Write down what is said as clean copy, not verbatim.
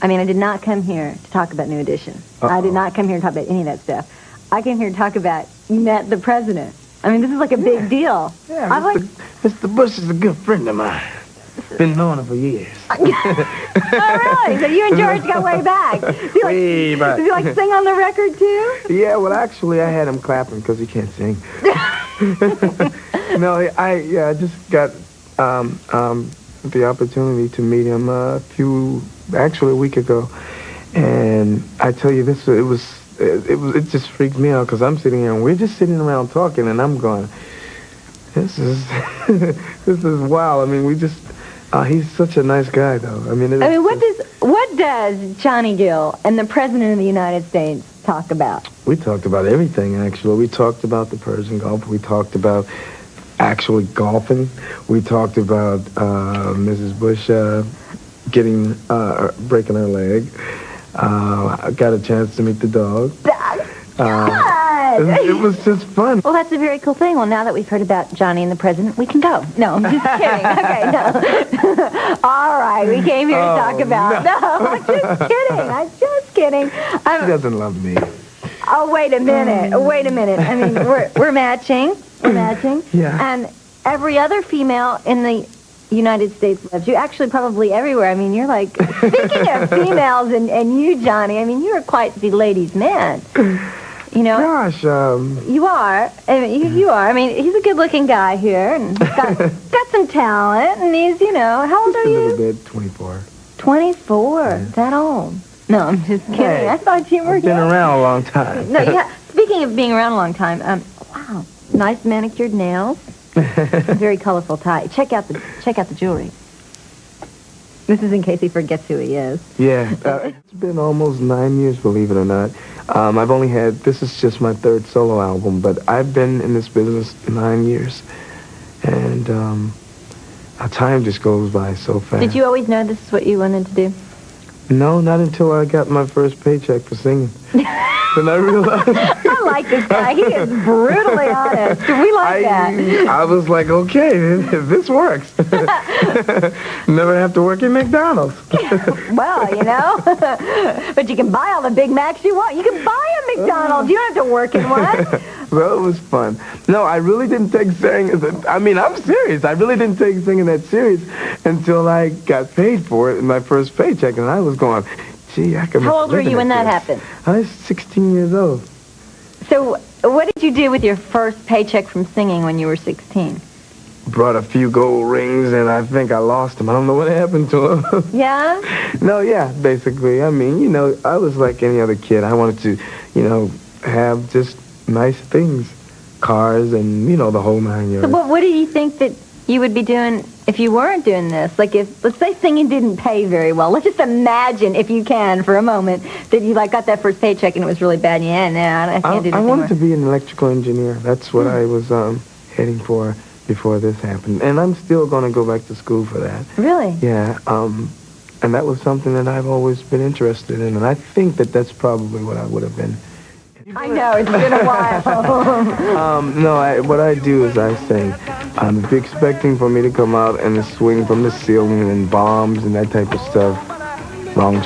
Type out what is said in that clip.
I mean, I did not come here to talk about New Edition. I did not come here to talk about any of that stuff. I came here to talk about you met the president. I mean, this is like a big deal. Yeah, Mr. Bush is a good friend of mine. Been knowing him for years. Oh, really? So you and George go way back. Way back. Does he like sing on the record, too? Yeah, well, actually, I had him clapping because he can't sing. No, I just got the opportunity to meet him a week ago. And I tell you, it just freaked me out because I'm sitting here and we're just sitting around talking and I'm going, this is wow. I mean, he's such a nice guy, though. I mean, what does Johnny Gill and the President of the United States talk about? We talked about everything, actually. We talked about the Persian Gulf. We talked about actually golfing. We talked about Mrs. Bush breaking her leg. I got a chance to meet the dog. It was just fun. Well, that's a very cool thing. Well, now that we've heard about Johnny and the President, we can go. No, I'm just kidding. Okay, no. All right, we came here to talk about... No, I'm just kidding. She doesn't love me. Oh, wait a minute. I mean, we're matching. We're matching. Yeah. And every other female in the United States loves you. Actually, probably everywhere. I mean, you're like... Speaking of females and you, Johnny, I mean, you are quite the ladies' man. You know? Gosh, You are. I mean, you are. I mean, he's a good-looking guy here, and he's got some talent, and he's, how old are you? A little bit, 24. 24? Yeah. That old? No, I'm just kidding. Hey, I thought you were I've been around a long time. No, yeah. Speaking of being around a long time, wow, nice manicured nails, very colorful tie. Check out the jewelry. This is in case he forgets who he is. Yeah, it's been almost 9 years, believe it or not. This is just my third solo album, but I've been in this business 9 years. And time just goes by so fast. Did you always know this is what you wanted to do? No, not until I got my first paycheck for singing. Then I realized... I like this guy. He is brutally honest. We like that. I was like, okay, this works. Never have to work at McDonald's. Well, but you can buy all the Big Macs you want. You can buy a McDonald's. You don't have to work in one. Well, it was fun. No, I really didn't take singing... I'm serious. I really didn't take singing that serious until I got paid for it in my first paycheck, and I was going, gee, I can... How old were you when that happened? I was 16 years old. So what did you do with your first paycheck from singing when you were 16? Brought a few gold rings, and I think I lost them. I don't know what happened to them. Yeah? No, yeah, basically. I mean, I was like any other kid. I wanted to, have just nice things. Cars and, the whole 9 yards. So what do you think that you would be doing if you weren't doing this? Like, let's say singing didn't pay very well. Let's just imagine, if you can, for a moment, that you, got that first paycheck and it was really bad. I can't do this I wanted anymore. to be an electrical engineer. That's what I was heading for before this happened. And I'm still going to go back to school for that. Really? Yeah. And that was something that I've always been interested in. And I think that that's probably what I would have been. I know, it's been a while. No, what I do is I sing. If you're expecting for me to come out and swing from the ceiling and bombs and that type of stuff, wrong